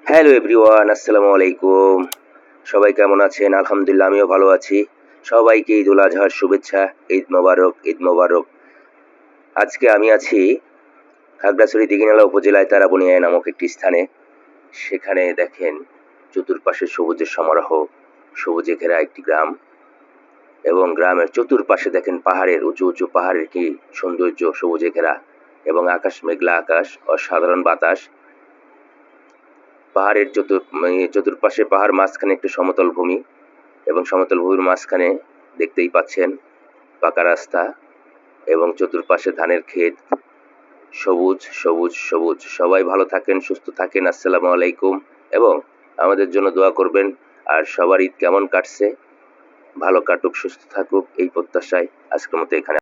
Hello everyone, আসসালামু আলাইকুম। সবাই কেমন আছেন? আলহামদুলিল্লাহ আমিও ভালো আছি। সবাইকে ঈদ উল আজহার শুভেচ্ছা। ঈদ মোবারক, ঈদ মোবারক। আজকে আমি আছি খাগড়াছড়ি দীঘিনালা উপজেলায় তারাবুনিয়া নামক একটি স্থানে। সেখানে দেখেন চতুর্পাশে সবুজের সমারোহ, সবুজে ঘেরা একটি গ্রাম এবং গ্রামের চতুর্পাশে দেখেন পাহাড়ের উঁচু উঁচু পাহাড়ের কি সৌন্দর্য, সবুজে ঘেরা এবং আকাশ মেঘলা আকাশ, অসাধারণ বাতাস। পাহাড়ের চতুর্পাশে পাহাড়, মাঝখানে একটু সমতল ভূমি এবং সমতল ভূমির মাঝখানে দেখতেই পাচ্ছেন পাকা রাস্তা এবং চতুর্পাশে ধানের ক্ষেত, সবুজ সবুজ সবুজ। সবাই ভালো থাকেন, সুস্থ থাকেন। আসসালামু আলাইকুম এবং আমাদের জন্য দোয়া করবেন। আর সবার ঈদ কেমন কাটছে? ভালো কাটুক, সুস্থ থাকুক এই প্রত্যাশায় আজকের মতো এখানে